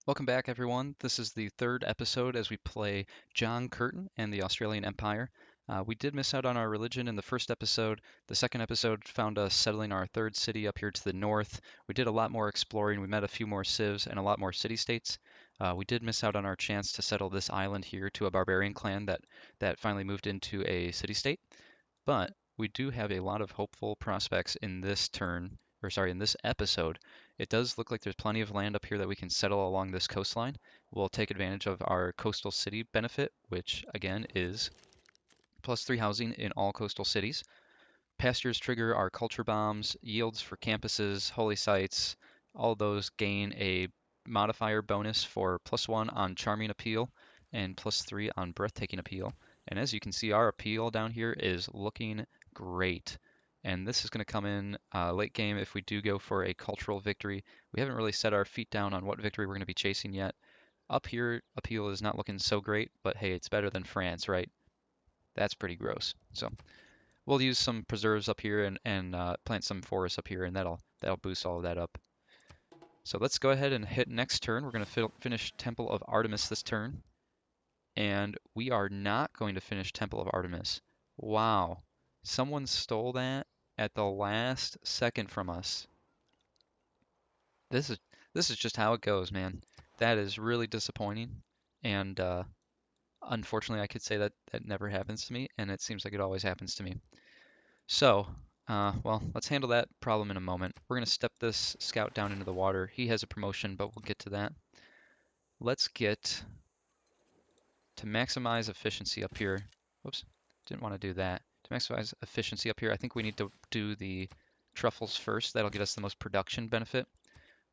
Welcome back, everyone. This is the third episode as we play John Curtin and the Australian Empire. We did miss out on our religion in the first episode. The second episode found us settling our third city up here to the north. We did a lot more exploring. We met a few more civs and a lot more city-states. We did miss out on our chance to settle this island here to a barbarian clan that finally moved into a city-state. But we do have a lot of hopeful prospects in this turn, or sorry, in this episode. It does look like there's plenty of land up here that we can settle along this coastline. We'll take advantage of our coastal city benefit, which again is +3 housing in all coastal cities. Pastures trigger our culture bombs, yields for campuses, holy sites, all those gain a modifier bonus for +1 on charming appeal and +3 on breathtaking appeal. And as you can see, our appeal down here is looking great. And this is going to come in late game if we do go for a cultural victory. We haven't really set our feet down on what victory we're going to be chasing yet. Up here, appeal is not looking so great, but hey, it's better than France, right? That's pretty gross. So we'll use some preserves up here and plant some forests up here, and that'll boost all of that up. So let's go ahead and hit next turn. We're going to finish Temple of Artemis this turn, and we are not going to finish Temple of Artemis. Wow, someone stole that at the last second from us. This is this is just how it goes, man. That is really disappointing, and unfortunately, I could say that that never happens to me, and it seems like it always happens to me. So, well, let's handle that problem in a moment. We're going to step this scout down into the water. He has a promotion, but we'll get to that. Let's get to maximize efficiency up here. Whoops, didn't want to do that. To maximize efficiency up here, I think we need to do the truffles first. That'll get us the most production benefit.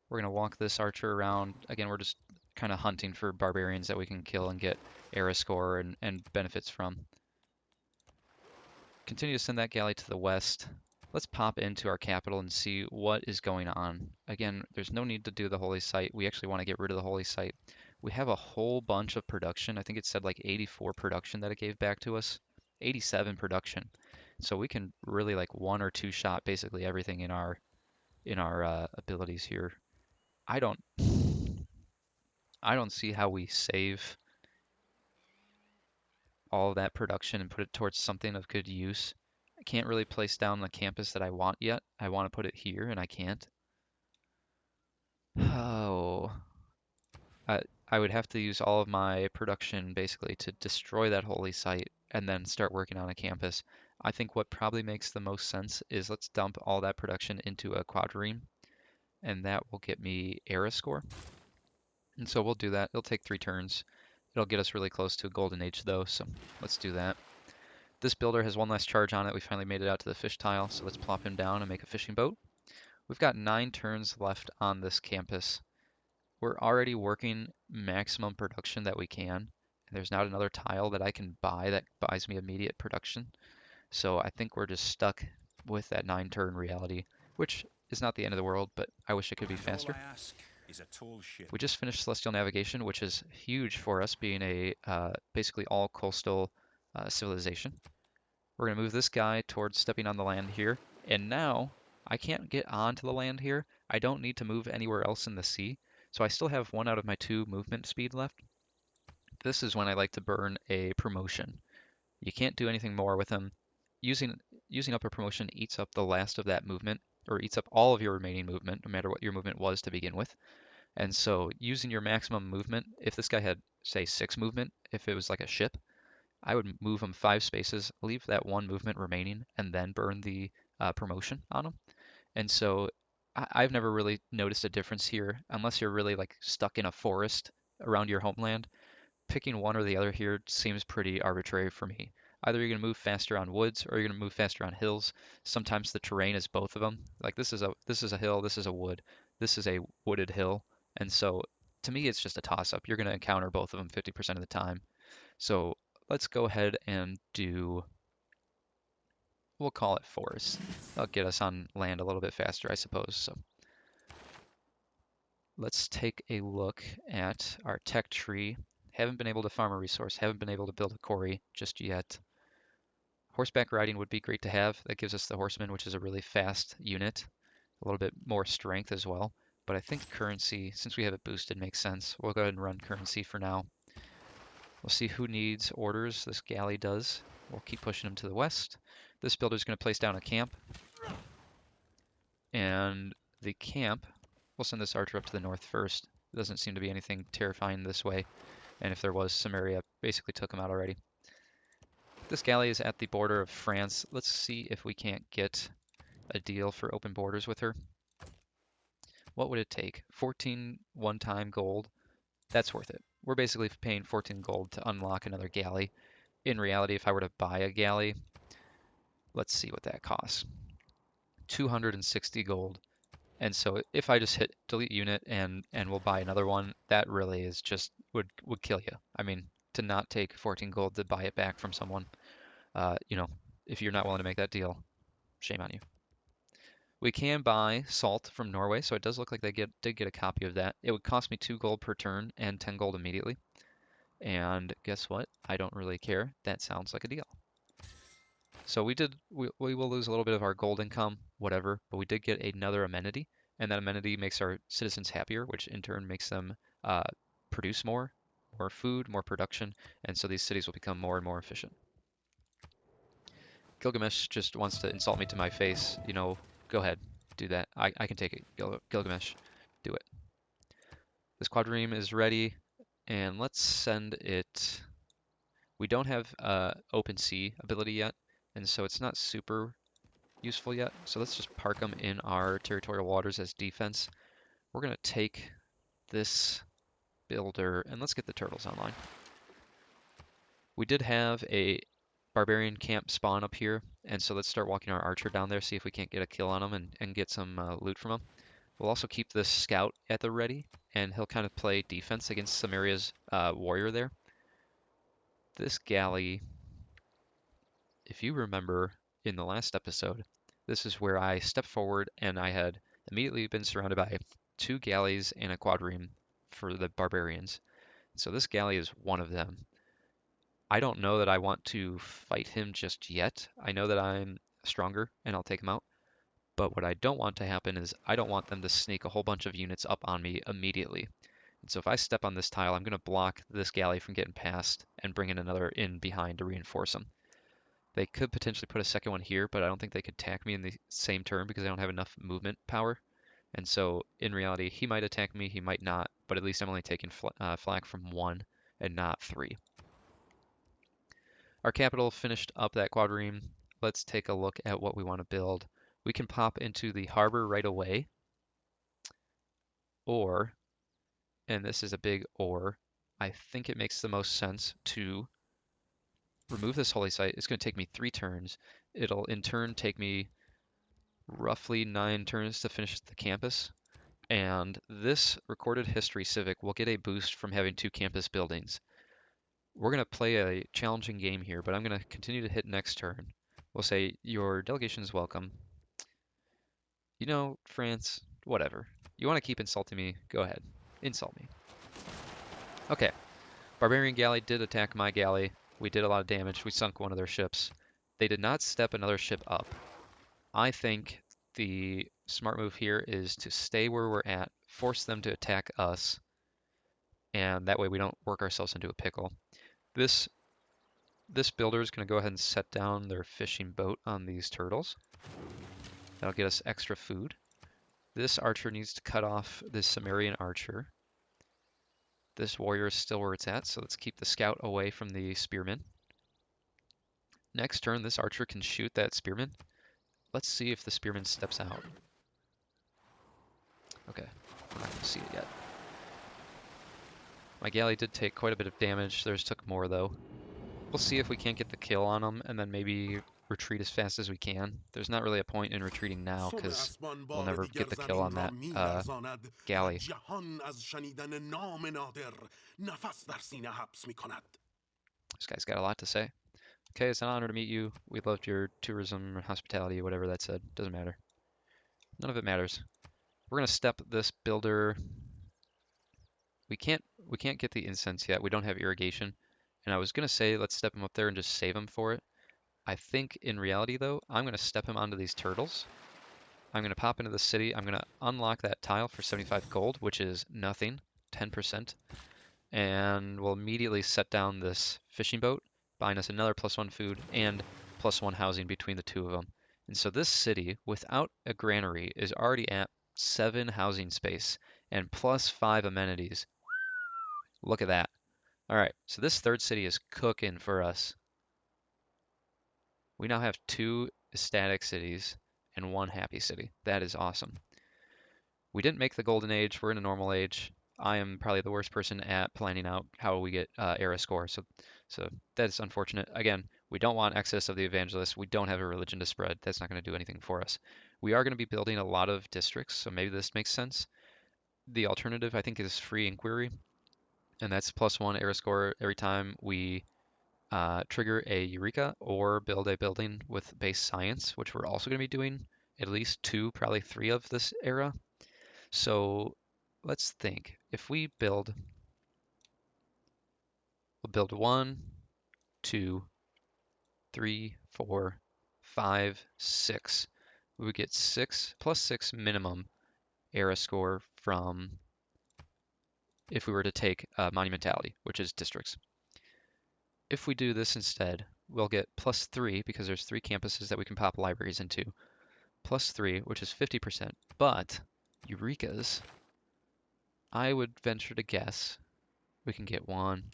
We're going to walk this archer around. Again, we're just kind of hunting for barbarians that we can kill and get era score and benefits from. Continue to send that galley to the west. Let's pop into our capital and see what is going on. Again, there's no need to do the holy site. We actually want to get rid of the holy site. We have a whole bunch of production. I think it said like 84 production that it gave back to us. 87 production. So we can really like one or two shot basically everything in our abilities here. I don't I don't see how we save all of that production and put it towards something of good use. I can't really place down the campus that I want yet. I want to put it here and I can't. Oh, I, I would have to use all of my production basically to destroy that holy site and then start working on a campus. I think what probably makes the most sense is let's dump all that production into a quadrireme, and that will get me era score. And so we'll do that. It'll take 3 turns. It'll get us really close to a golden age though, so let's do that. This builder has one less charge on it. We finally made it out to the fish tile, so let's plop him down and make a fishing boat. We've got 9 turns left on this campus. We're already working maximum production that we can. And there's not another tile that I can buy that buys me immediate production. So I think we're just stuck with that 9-turn reality, which is not the end of the world, but I wish it could be And all faster. I ask is a tall ship. We just finished Celestial Navigation, which is huge for us, being a basically all coastal civilization. We're going to move this guy towards stepping on the land here. And now I can't get onto the land here. I don't need to move anywhere else in the sea. So I still have 1 out of my 2 movement speed left. This is when I like to burn a promotion. You can't do anything more with them. Using up a promotion eats up the last of that movement, or eats up all of your remaining movement, no matter what your movement was to begin with. And so using your maximum movement, if this guy had, say, 6 movement, if it was like a ship, I would move him 5 spaces, leave that 1 movement remaining, and then burn the promotion on him. And so I've never really noticed a difference here, unless you're really like stuck in a forest around your homeland. Picking one or the other here seems pretty arbitrary for me. Either you're going to move faster on woods or you're going to move faster on hills. Sometimes the terrain is both of them. Like this is a hill, this is a wood, this is a wooded hill. And so to me it's just a toss up. You're going to encounter both of them 50% of the time. So let's go ahead and do, we'll call it forest. That'll get us on land a little bit faster, I suppose. So let's take a look at our tech tree. Haven't been able to farm a resource, haven't been able to build a quarry just yet. Horseback riding would be great to have. That gives us the horseman, which is a really fast unit, a little bit more strength as well. but I think currency, since we have it boosted, makes sense. We'll go ahead and run currency for now. We'll see who needs orders. This galley does. We'll keep pushing him to the west. This builder's going to place down a camp, and the camp, we'll send this archer up to the north first. There doesn't seem to be anything terrifying this way, and if there was, Samaria basically took him out already. This galley is at the border of France. Let's see if we can't get a deal for open borders with her. What would it take? 14 one-time gold. That's worth it. We're basically paying 14 gold to unlock another galley. In reality, if I were to buy a galley, let's see what that costs. 260 gold. And so if I just hit delete unit and we'll buy another one, that really is just would kill you. I mean, to not take 14 gold to buy it back from someone, you know, if you're not willing to make that deal, shame on you. We can buy salt from Norway, so it does look like they did get a copy of that. It would cost me 2 gold per turn and 10 gold immediately. And guess what? I don't really care. That sounds like a deal. So we will lose a little bit of our gold income, whatever, but we did get another amenity, and that amenity makes our citizens happier, which in turn makes them produce more food, more production, and so these cities will become more and more efficient. Gilgamesh just wants to insult me to my face. You know, go ahead, do that. I can take it, Gilgamesh, do it. This quadrireme is ready, and let's send it. We don't have open sea ability yet, and so it's not super useful yet. So let's just park them in our territorial waters as defense. We're going to take this builder, and let's get the turtles online. We did have a barbarian camp spawn up here, and so let's start walking our archer down there, see if we can't get a kill on him and get some loot from him. We'll also keep this scout at the ready, and he'll kind of play defense against Samaria's warrior there. This galley, if you remember in the last episode, this is where I stepped forward and I had immediately been surrounded by 2 galleys and a quadrireme for the barbarians. So this galley is one of them. I don't know that I want to fight him just yet. I know that I'm stronger and I'll take him out. But what I don't want to happen is I don't want them to sneak a whole bunch of units up on me immediately. And so if I step on this tile, I'm going to block this galley from getting past and bring in another in behind to reinforce them. They could potentially put a second one here, but I don't think they could attack me in the same turn because I don't have enough movement power. And so in reality, he might attack me, he might not, but at least I'm only taking flak from 1 and not 3. Our capital finished up that quadrireme. Let's take a look at what we want to build. We can pop into the harbor right away, or, and this is a big or, I think it makes the most sense to remove this holy site. It's going to take me 3 turns. It'll in turn take me roughly 9 turns to finish the campus. And this recorded history civic will get a boost from having 2 campus buildings. We're going to play a challenging game here, but I'm going to continue to hit next turn. We'll say, your delegation is welcome. You know, France, whatever. You want to keep insulting me? Go ahead. Insult me. Okay. Barbarian Galley did attack my galley. We did a lot of damage. We sunk one of their ships. They did not step another ship up. I think the smart move here is to stay where we're at, force them to attack us, and that way we don't work ourselves into a pickle. This builder is going to go ahead and set down their fishing boat on these turtles. That'll get us extra food. This archer needs to cut off this Sumerian archer. This warrior is still where it's at, so let's keep the scout away from the spearman. Next turn, this archer can shoot that spearman. Let's see if the spearman steps out. Okay, we're not going to see it yet. My galley did take quite a bit of damage. Theirs took more, though. We'll see if we can't get the kill on them, and then maybe retreat as fast as we can. There's not really a point in retreating now, because we'll never get the kill on that galley. This guy's got a lot to say. Okay, it's an honor to meet you. We loved your tourism, hospitality, whatever that said. Doesn't matter. None of it matters. We're gonna step this builder. We can't get the incense yet. We don't have irrigation. And I was gonna say let's step him up there and just save him for it. I think in reality though, I'm gonna step him onto these turtles. I'm going to pop into the city. I'm going to unlock that tile for 75 gold, which is nothing, 10%. And we'll immediately set down this fishing boat, buying us another +1 food and +1 housing between the two of them. And so this city, without a granary, is already at 7 housing space and +5 amenities. Look at that. All right, so this third city is cooking for us. We now have 2 ecstatic cities and 1 happy city. That is awesome. We didn't make the golden age. We're in a normal age. I am probably the worst person at planning out how we get era score. So that's unfortunate. Again, we don't want excess of the evangelists. We don't have a religion to spread. That's not going to do anything for us. We are going to be building a lot of districts, so maybe this makes sense. The alternative, I think, is free inquiry, and that's +1 era score every time we trigger a Eureka or build a building with base science, which we're also going to be doing at least 2, probably 3 of this era. So let's think. If we build, we'll build 1, 2, 3, 4, 5, 6. We would get 6 +6 minimum era score from if we were to take monumentality, which is districts. If we do this instead, we'll get +3 because there's 3 campuses that we can pop libraries into. +3, which is 50%. But Eurekas, I would venture to guess we can get 1,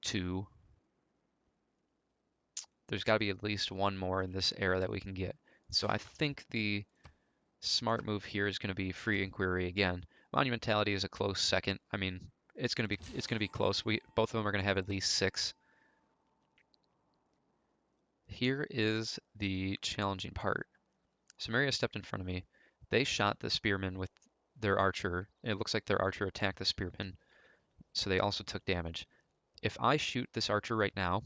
2. There's got to be at least 1 more in this era that we can get. So I think the smart move here is going to be free inquiry again. Monumentality is a close second. I mean, it's going to be close. Both of them are going to have at least 6. Here is the challenging part. Samaria stepped in front of me. They shot the spearmen with their archer. It looks like their archer attacked the spearmen, so they also took damage. If I shoot this archer right now,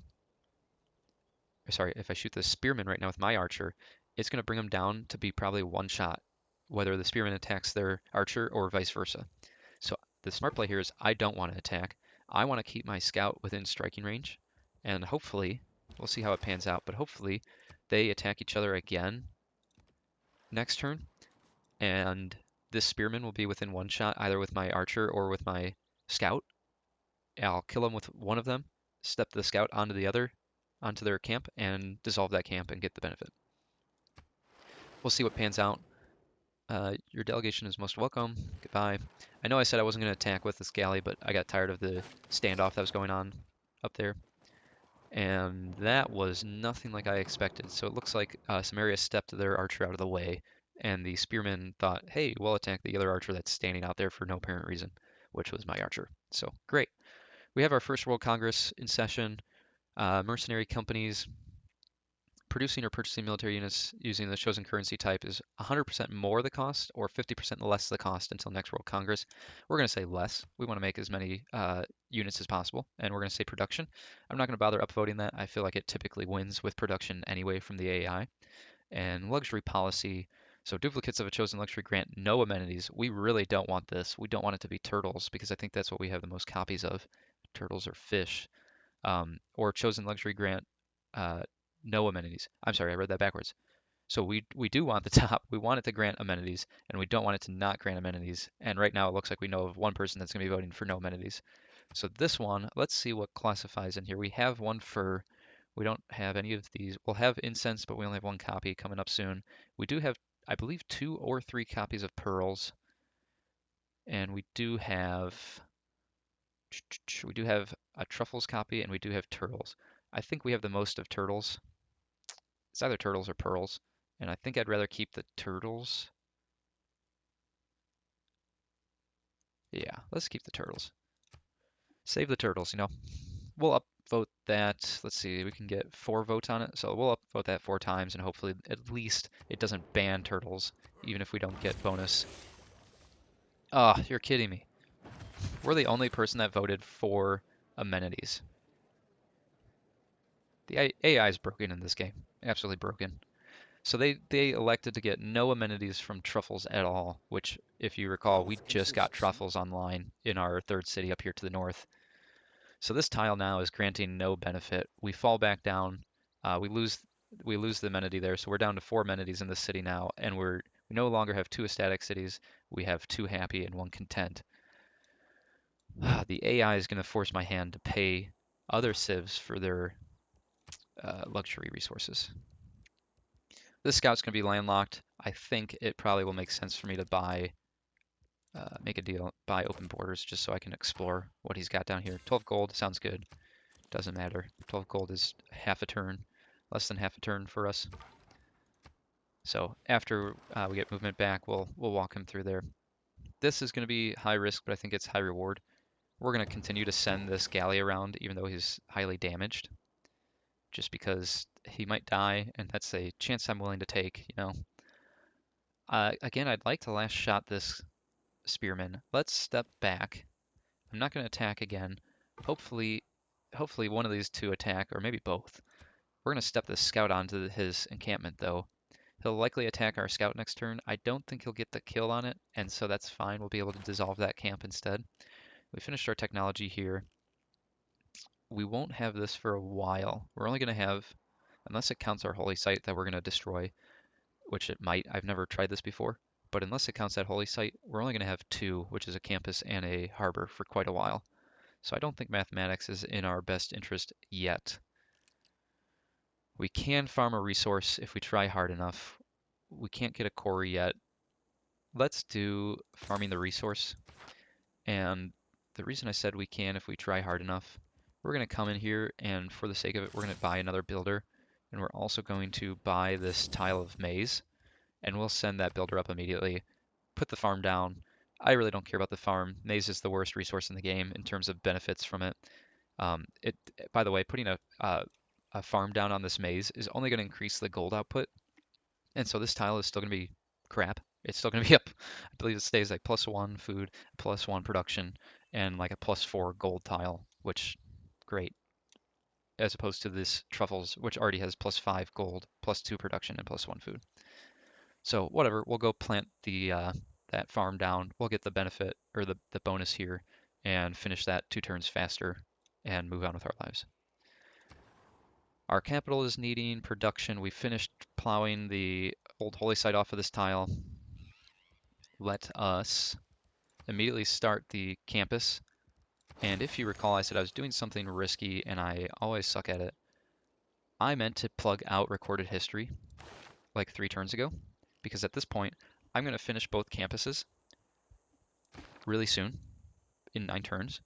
sorry, if I shoot the spearman right now with my archer, it's going to bring them down to be probably 1 shot, whether the spearman attacks their archer or vice versa. So the smart play here is I don't want to attack. I want to keep my scout within striking range, and hopefully, we'll see how it pans out, but hopefully they attack each other again next turn, and this spearman will be within 1 shot either with my archer or with my scout. I'll kill them with one of them, step the scout onto the other, onto their camp, and dissolve that camp and get the benefit. We'll see what pans out. Your delegation is most welcome. Goodbye. I know I said I wasn't going to attack with this galley, but I got tired of the standoff that was going on up there. And that was nothing like I expected. So it looks like Samaria stepped their archer out of the way, and the spearmen thought, hey, we'll attack the other archer that's standing out there for no apparent reason, which was my archer. So great. We have our first World Congress in session. Mercenary companies producing or purchasing military units using the chosen currency type is 100% more the cost or 50% less the cost until next World Congress. We're going to say less. We want to make as many units as possible, and we're going to say production. I'm not going to bother upvoting that. I feel like it typically wins with production anyway from the AI. And luxury policy. So duplicates of a chosen luxury grant no amenities. We really don't want this. We don't want it to be turtles because I think that's what we have the most copies of. Turtles or fish. Or chosen luxury grant no amenities. I'm sorry, I read that backwards. So we do want the top. We want it to grant amenities, and we don't want it to not grant amenities. And right now it looks like we know of 1 person that's going to be voting for no amenities. So this one, let's see what classifies in here. We have 1 fur. We don't have any of these. We'll have incense, but we only have 1 copy coming up soon. We do have, I believe, 2 or 3 copies of pearls. And we do have a truffles copy, and we do have turtles. I think we have the most of turtles. It's either turtles or pearls, and I think I'd rather keep the turtles. Yeah, let's keep the turtles. Save the turtles, you know. We'll upvote that. Let's see, we can get 4 votes on it, so we'll upvote that 4 times, and hopefully at least it doesn't ban turtles, even if we don't get bonus. Ah, oh, you're kidding me. We're the only person that voted for amenities. The AI is broken in this game. Absolutely broken. So they elected to get no amenities from truffles at all, which, if you recall, we just got truffles online in our third city up here to the north. So this tile now is granting no benefit. We fall back down. We lose we lose the amenity there, so we're down to 4 amenities in the city now, and we no longer have 2 ecstatic cities. We have 2 happy and 1 content. The AI is going to force my hand to pay other civs for their luxury resources. This scout's going to be landlocked. I think it probably will make sense for me to make a deal, buy open borders just so I can explore what he's got down here. 12 gold sounds good. Doesn't matter. 12 gold is half a turn, less than half a turn for us. So after we get movement back, we'll walk him through there. This is going to be high risk, but I think it's high reward. We're going to continue to send this galley around, even though he's highly damaged, just because he might die, and that's a chance I'm willing to take, you know. Again, I'd like to last shot this spearman. Let's step back. I'm not going to attack again. Hopefully one of these two attack, or maybe both. We're going to step this scout onto his encampment, though. He'll likely attack our scout next turn. I don't think he'll get the kill on it, and so that's fine. We'll be able to dissolve that camp instead. We finished our technology here. We won't have this for a while. We're only going to have, unless it counts our holy site that we're going to destroy, which it might. I've never tried this before. But unless it counts that holy site, we're only going to have 2, which is a campus and a harbor, for quite a while. So I don't think mathematics is in our best interest yet. We can farm a resource if we try hard enough. We can't get a quarry yet. Let's do farming the resource. And the reason I said we can if we try hard enough, we're going to come in here and for the sake of it, we're going to buy another builder. And we're also going to buy this tile of maize. And we'll send that builder up immediately. Put the farm down. I really don't care about the farm. Maize is the worst resource in the game in terms of benefits from it. By the way, putting a farm down on this maize is only going to increase the gold output. And so this tile is still going to be crap. It's still going to be up. I believe it stays like +1 food, +1 production, and like a +4 gold tile, which great. As opposed to this truffles, which already has +5 gold, +2 production, and +1 food. So whatever, we'll go plant the that farm down. We'll get the benefit or the bonus here and finish that 2 turns faster and move on with our lives. Our capital is needing production. We finished plowing the old holy site off of this tile. Let us immediately start the campus. And if you recall, I said I was doing something risky and I always suck at it. I meant to plug out recorded history like 3 turns ago, because at this point, I'm going to finish both campuses really soon in 9 turns,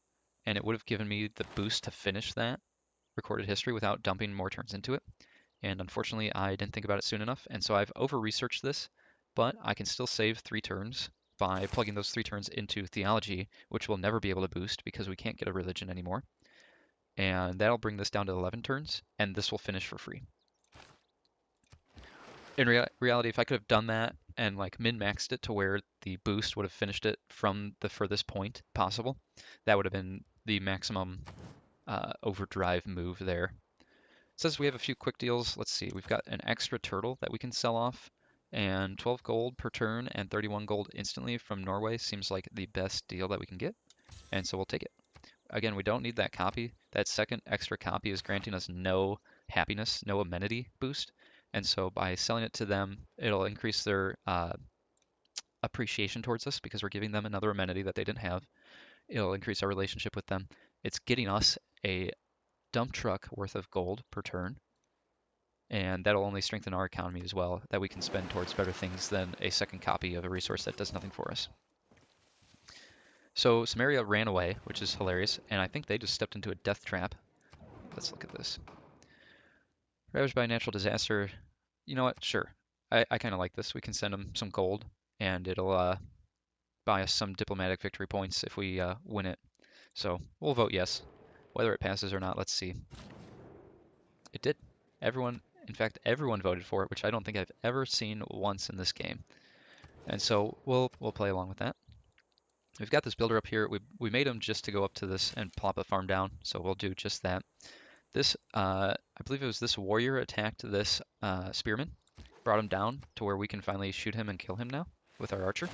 and it would have given me the boost to finish that recorded history without dumping more turns into it. And unfortunately, I didn't think about it soon enough, and so I've over-researched this, but I can still save 3 turns by plugging those 3 turns into theology, which we'll never be able to boost because we can't get a religion anymore. And that'll bring this down to 11 turns, and this will finish for free. In reality, if I could have done that and like min-maxed it to where the boost would have finished it from the furthest point possible, that would have been the maximum overdrive move there. It says we have a few quick deals. Let's see, we've got an extra turtle that we can sell off, and 12 gold per turn and 31 gold instantly from Norway seems like the best deal that we can get, and so we'll take it. Again, we don't need that copy. That second extra copy is granting us no happiness, no amenity boost, and so by selling it to them, it'll increase their appreciation towards us because we're giving them another amenity that they didn't have. It'll increase our relationship with them. It's getting us a dump truck worth of gold per turn, and that'll only strengthen our economy as well, that we can spend towards better things than a second copy of a resource that does nothing for us. So Samaria ran away, which is hilarious, and I think they just stepped into a death trap. Let's look at this. Ravaged by a natural disaster. You know what? Sure. I kind of like this. We can send them some gold, and it'll buy us some diplomatic victory points if we win it. So we'll vote yes. Whether it passes or not, let's see. It did. In fact, everyone voted for it, which I don't think I've ever seen once in this game. And so we'll play along with that. We've got this builder up here. We made him just to go up to this and plop a farm down, so we'll do just that. This, I believe it was this warrior attacked this spearman, brought him down to where we can finally shoot him and kill him now with our archer.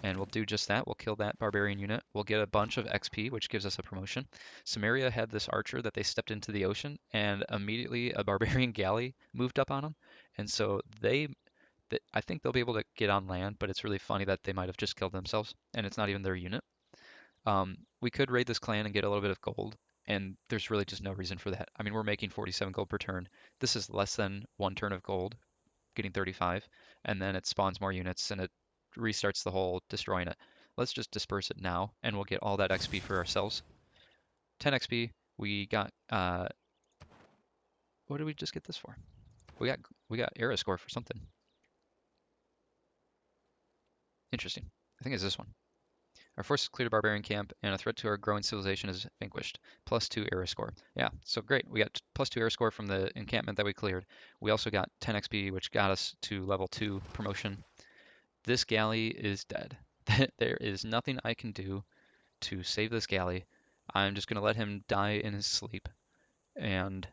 And we'll do just that. We'll kill that barbarian unit. We'll get a bunch of XP, which gives us a promotion. Samaria had this archer that they stepped into the ocean, and immediately a barbarian galley moved up on them. And so I think they'll be able to get on land, but it's really funny that they might have just killed themselves, and it's not even their unit. We could raid this clan and get a little bit of gold, and there's really just no reason for that. I mean, we're making 47 gold per turn. This is less than one turn of gold, getting 35, and then it spawns more units and it restarts the whole destroying it. Let's just disperse it now, and we'll get all that XP for ourselves. 10 XP. We got what did we just get this for? We got era score for something interesting. I think it's this one. Our forces cleared a barbarian camp, and a threat to our growing civilization is vanquished. +2 era score. Yeah, so great. We got +2 era score from the encampment that we cleared. We also got 10 XP, which got us to level 2 promotion. This galley is dead. There is nothing I can do to save this galley. I'm just going to let him die in his sleep. And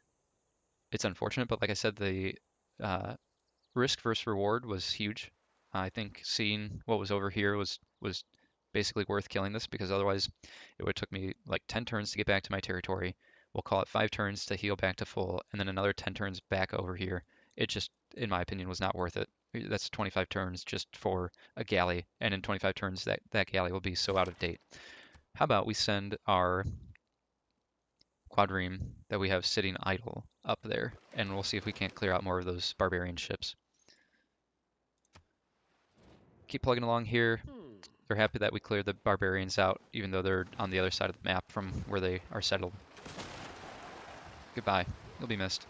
it's unfortunate, but like I said, the uh, risk versus reward was huge. I think seeing what was over here was basically worth killing this because otherwise it would have took me like 10 turns to get back to my territory. We'll call it 5 turns to heal back to full, and then another 10 turns back over here. It just, in my opinion, was not worth it. That's 25 turns just for a galley, and in 25 turns that galley will be so out of date. How about we send our quadrime that we have sitting idle up there, and we'll see if we can't clear out more of those barbarian ships. Keep plugging along here. They're happy that we cleared the barbarians out, even though they're on the other side of the map from where they are settled. Goodbye. You'll be missed.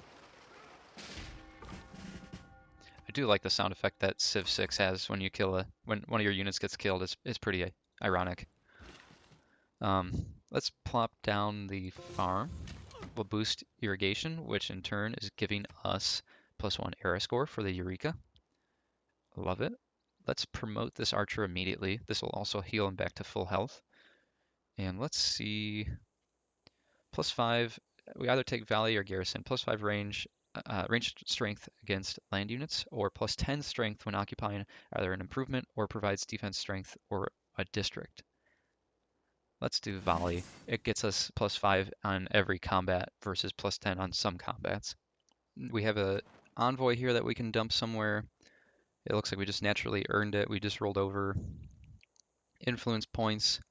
I do like the sound effect that Civ 6 has when you kill when one of your units gets killed. It's pretty ironic. Let's plop down the farm. We'll boost irrigation, which in turn is giving us +1 era score for the Eureka. Love it. Let's promote this archer immediately. This will also heal him back to full health. And let's see, +5. We either take Valley or Garrison. +5 range strength against land units, or +10 strength when occupying either an improvement or provides defense strength or a district. Let's do Volley. It gets us +5 on every combat versus +10 on some combats. We have a envoy here that we can dump somewhere. It looks like we just naturally earned it. We just rolled over influence points.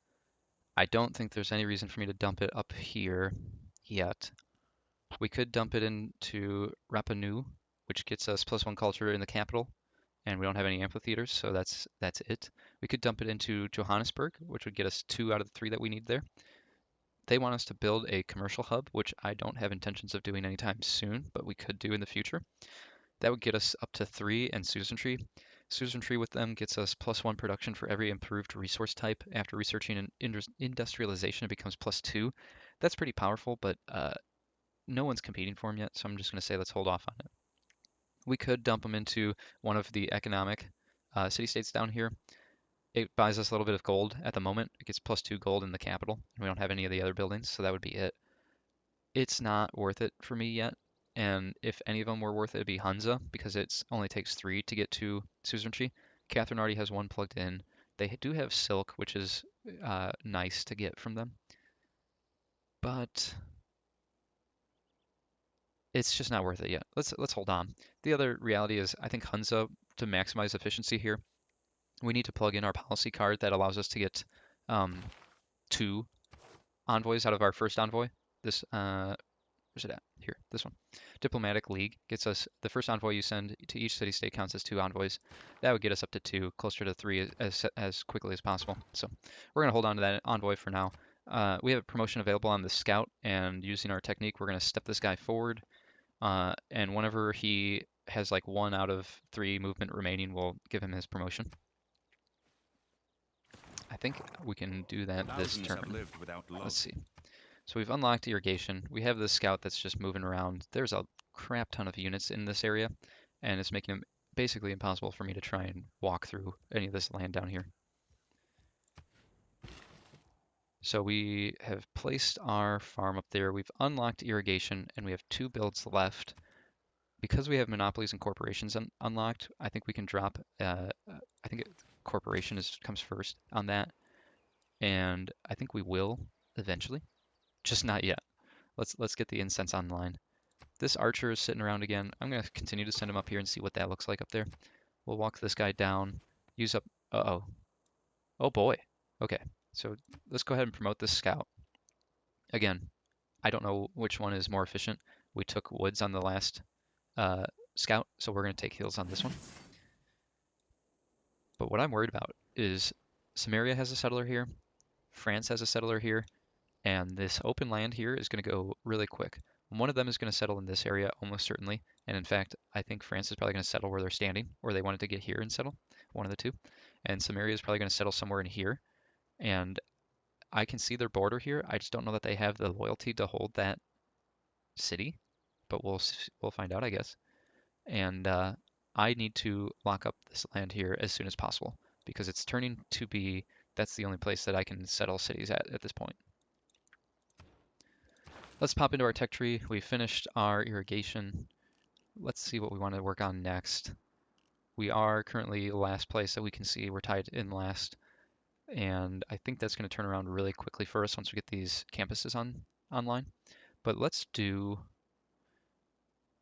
I don't think there's any reason for me to dump it up here yet. We could dump it into Rapa Nui, which gets us +1 culture in the capital, and we don't have any amphitheaters, so that's it. We could dump it into Johannesburg, which would get us 2 out of the 3 that we need there. They want us to build a commercial hub, which I don't have intentions of doing anytime soon, but we could do in the future. That would get us up to 3 and Suzerainty. Suzerainty with them gets us +1 production for every improved resource type. After researching an industrialization, it becomes +2. That's pretty powerful, but no one's competing for them yet, so I'm just going to say let's hold off on it. We could dump them into one of the economic city-states down here. It buys us a little bit of gold at the moment. It gets +2 gold in the capital, and we don't have any of the other buildings, so that would be it. It's not worth it for me yet, and if any of them were worth it, it'd be Hunza, because it only takes 3 to get to Suzerainty. Catherine already has 1 plugged in. They do have Silk, which is nice to get from them, but it's just not worth it yet. Let's hold on. The other reality is I think Hunza, to maximize efficiency here, we need to plug in our policy card that allows us to get 2 envoys out of our first envoy. This where's it at? Here, this one. Diplomatic League gets us the first envoy you send to each city-state counts as 2 envoys. That would get us up to 2, closer to 3 as quickly as possible. So we're going to hold on to that envoy for now. We have a promotion available on the scout, and using our technique, we're going to step this guy forward. And whenever he has like 1 out of 3 movement remaining, we'll give him his promotion. I think we can do that this turn. Let's see. So we've unlocked irrigation. We have this scout that's just moving around. There's a crap ton of units in this area, and it's making it basically impossible for me to try and walk through any of this land down here. So we have placed our farm up there. We've unlocked irrigation, and we have 2 builds left. Because we have monopolies and corporations unlocked, I think we can drop. I think corporation comes first on that, and I think we will eventually, just not yet. Let's get the incense online. This archer is sitting around again. I'm gonna continue to send him up here and see what that looks like up there. We'll walk this guy down, use up, uh-oh. Oh boy. Okay, so let's go ahead and promote this scout. Again, I don't know which one is more efficient. We took woods on the last uh, scout, so we're gonna take hills on this one. But what I'm worried about is Samaria has a settler here, France has a settler here, and this open land here is going to go really quick. One of them is going to settle in this area almost certainly, and in fact, I think France is probably going to settle where they're standing, or they wanted to get here and settle, one of the two. And Samaria is probably going to settle somewhere in here, and I can see their border here. I just don't know that they have the loyalty to hold that city, but we'll find out, I guess. And I need to lock up this land here as soon as possible because it's turning to be that's the only place that I can settle cities at this point. Let's pop into our tech tree. We finished our irrigation. Let's see what we want to work on next. We are currently last place that we can see. We're tied in last. And I think that's going to turn around really quickly for us once we get these campuses online. But let's do...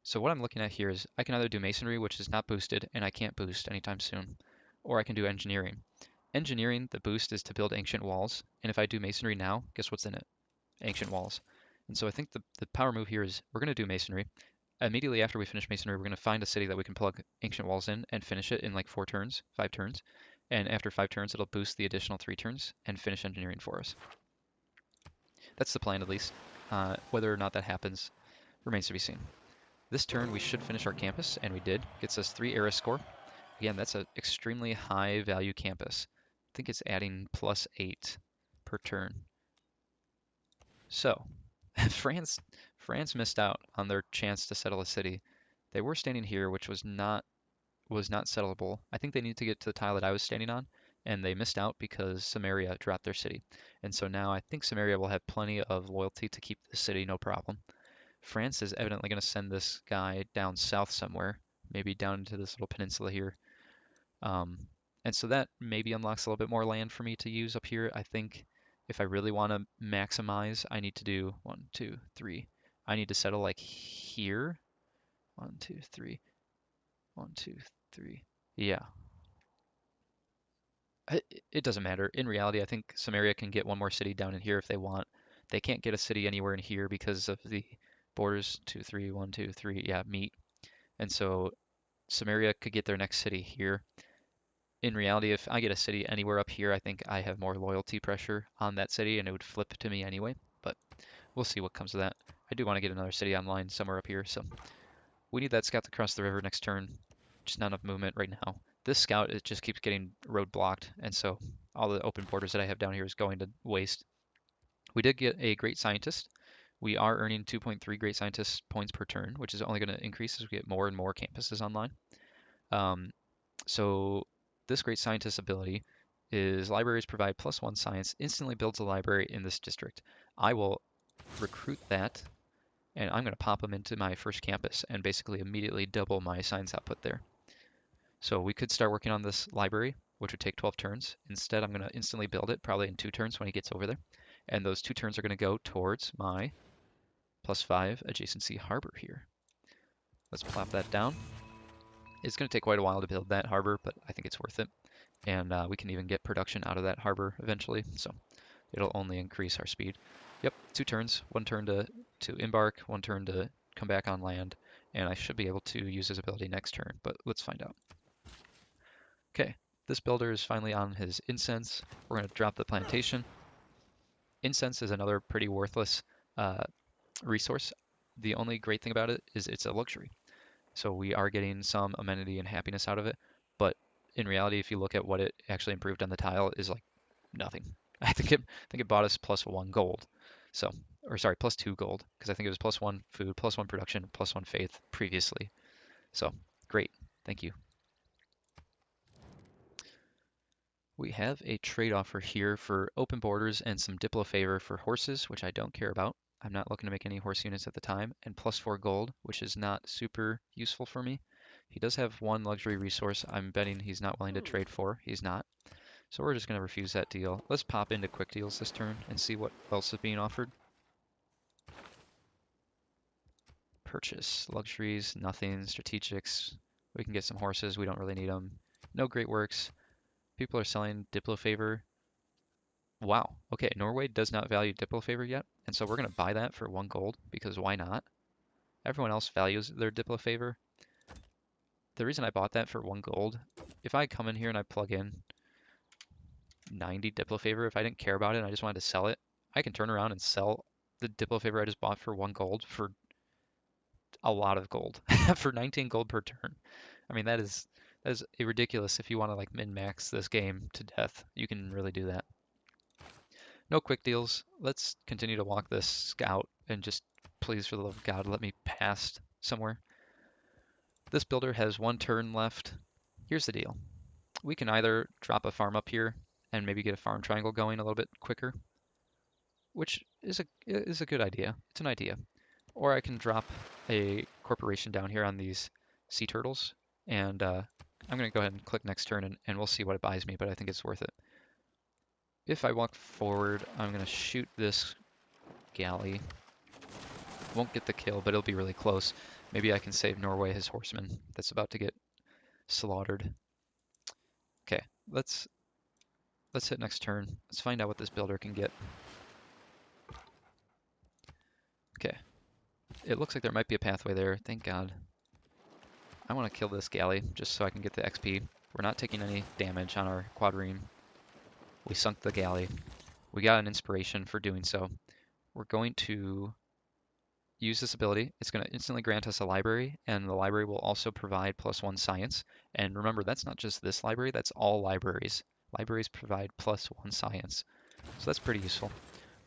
So what I'm looking at here is I can either do masonry, which is not boosted, and I can't boost anytime soon, or I can do engineering. Engineering, the boost is to build ancient walls. And if I do masonry now, guess what's in it? Ancient walls. And so I think the power move here is we're going to do masonry. Immediately after we finish masonry, we're going to find a city that we can plug ancient walls in and finish it in like 4 turns, 5 turns. And after 5 turns, it'll boost the additional 3 turns and finish engineering for us. That's the plan at least. Whether or not that happens remains to be seen. This turn we should finish our campus, and we did. Gets us 3 era score. Again, that's an extremely high value campus. I think it's adding +8 per turn. So, France missed out on their chance to settle a city. They were standing here, which was not settlable. I think they needed to get to the tile that I was standing on, and they missed out because Samaria dropped their city. And so now I think Samaria will have plenty of loyalty to keep the city, no problem. France is evidently going to send this guy down south somewhere, maybe down into this little peninsula here. And so that maybe unlocks a little bit more land for me to use up here. I think if I really want to maximize, I need to do 1, 2, 3. I need to settle like here. 1, 2, 3. 1, 2, 3. Yeah. It doesn't matter. In reality, I think Samaria can get one more city down in here if they want. They can't get a city anywhere in here because of the borders. 2, 3, 1, 2, 3. Yeah, meet. And so Samaria could get their next city here. In reality, if I get a city anywhere up here, I think I have more loyalty pressure on that city and it would flip to me anyway, but we'll see what comes of that. I do want to get another city online somewhere up here, so we need that scout to cross the river next turn. Just not enough movement right now. This scout, it just keeps getting road blocked, and so all the open borders that I have down here is going to waste. We did get a great scientist. We are earning 2.3 great scientist points per turn, which is only going to increase as we get more and more campuses online. So this great scientist ability is libraries provide +1 science, instantly builds a library in this district. I will recruit that and I'm going to pop them into my first campus and basically immediately double my science output there. So we could start working on this library, which would take 12 turns. Instead, I'm going to instantly build it, probably in 2 turns when he gets over there. And those 2 turns are going to go towards my +5 adjacency harbor here. Let's plop that down. It's going to take quite a while to build that harbor, but I think it's worth it. And we can even get production out of that harbor eventually, so it'll only increase our speed. Yep, 2 turns, 1 turn to embark, 1 turn to come back on land, and I should be able to use his ability next turn, but let's find out. Okay, this builder is finally on his incense. We're going to drop the plantation. Incense is another pretty worthless resource. The only great thing about it is it's a luxury. So we are getting some amenity and happiness out of it, but in reality, if you look at what it actually improved on the tile, is like nothing. I think it bought us +1 gold. So, or sorry, +2 gold, because I think it was +1 food, +1 production, +1 faith previously. So great, thank you. We have a trade offer here for open borders and some Diplo favor for horses, which I don't care about. I'm not looking to make any horse units at the time, and +4 gold, which is not super useful for me. He does have one luxury resource I'm betting he's not willing to trade for. He's not. So we're just going to refuse that deal. Let's pop into quick deals this turn and see what else is being offered. Purchase. Luxuries, nothing. Strategics. We can get some horses. We don't really need them. No great works. People are selling Diplo favor. Wow. Okay, Norway does not value Diplo favor yet. And so we're going to buy that for 1 gold because why not? Everyone else values their Diplo favor. The reason I bought that for 1 gold, if I come in here and I plug in 90 Diplo favor, if I didn't care about it and I just wanted to sell it, I can turn around and sell the Diplo favor I just bought for 1 gold for a lot of gold, for 19 gold per turn. I mean, that is ridiculous. If you want to like min-max this game to death, you can really do that. No quick deals. Let's continue to walk this scout and just please, for the love of God, let me pass somewhere. This builder has 1 turn left. Here's the deal. We can either drop a farm up here and maybe get a farm triangle going a little bit quicker, which is a good idea. It's an idea. Or I can drop a corporation down here on these sea turtles, and I'm going to go ahead and click next turn, and we'll see what it buys me, but I think it's worth it. If I walk forward, I'm going to shoot this galley. Won't get the kill, but it'll be really close. Maybe I can save Norway his horseman that's about to get slaughtered. Okay, let's hit next turn. Let's find out what this builder can get. Okay, it looks like there might be a pathway there. Thank God. I want to kill this galley just so I can get the XP. We're not taking any damage on our quadrine. We sunk the galley. We got an inspiration for doing so. We're going to use this ability. It's going to instantly grant us a library, and the library will also provide +1 science. And remember, that's not just this library, that's all libraries. Libraries provide +1 science. So that's pretty useful.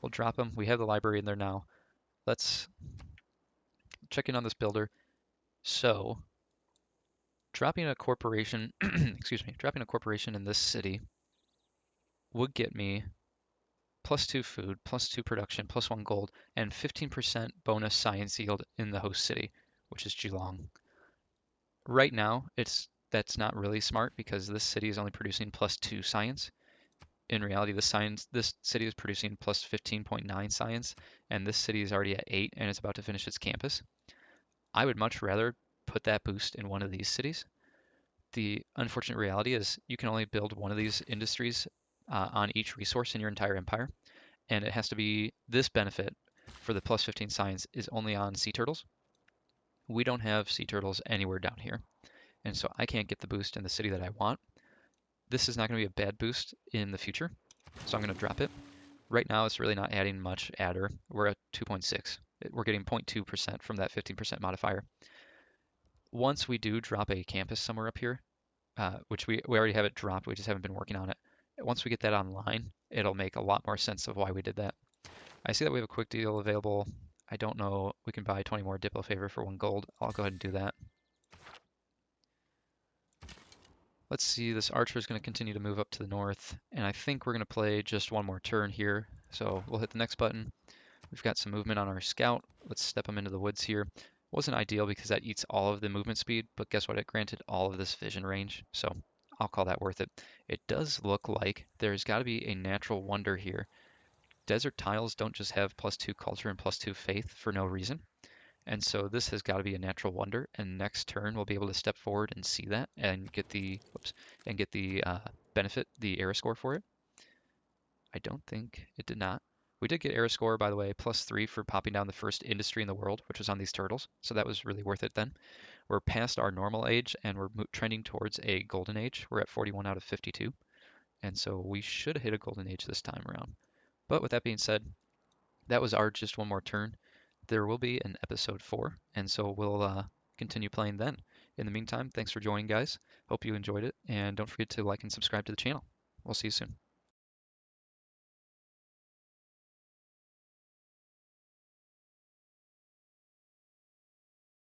We'll drop them. We have the library in there now. Let's check in on this builder. So dropping a corporation, excuse me, dropping a corporation in this city would get me +2 food, +2 production, +1 gold, and 15% bonus science yield in the host city, which is Geelong. Right now, that's not really smart because this city is only producing +2 science. In reality, this city is producing +15.9 science, and this city is already at 8 and it's about to finish its campus. I would much rather put that boost in one of these cities. The unfortunate reality is you can only build one of these industries on each resource in your entire empire, and it has to be this benefit for the +15 science is only on sea turtles. We don't have sea turtles anywhere down here, and so I can't get the boost in the city that I want. This is not going to be a bad boost in the future, so I'm going to drop it. Right now, it's really not adding much adder. We're at 2.6. We're getting 0.2% from that 15% modifier. Once we do drop a campus somewhere up here, which we already have it dropped, we just haven't been working on it. Once we get that online, it'll make a lot more sense of why we did that. I see that we have a quick deal available. I don't know, we can buy 20 more Diplo favor for 1 gold. I'll go ahead and do that. Let's see, this archer is going to continue to move up to the north, and I think we're going to play just one more turn here. So we'll hit the next button. We've got some movement on our scout. Let's step him into the woods here. Wasn't ideal because that eats all of the movement speed, but guess what? It granted all of this vision range, so I'll call that worth it. It does look like there's got to be a natural wonder here. Desert tiles don't just have +2 culture and +2 faith for no reason. And so this has got to be a natural wonder. And next turn we'll be able to step forward and see that and get the benefit, the era score for it. I don't think it did not. We did get era score, by the way, +3 for popping down the first industry in the world, which was on these turtles. So that was really worth it then. We're past our normal age and we're trending towards a golden age. We're at 41 out of 52. And so we should hit a golden age this time around. But with that being said, that was our just one more turn. There will be an episode 4, and so we'll continue playing then. In the meantime, thanks for joining, guys. Hope you enjoyed it, and don't forget to like and subscribe to the channel. We'll see you soon.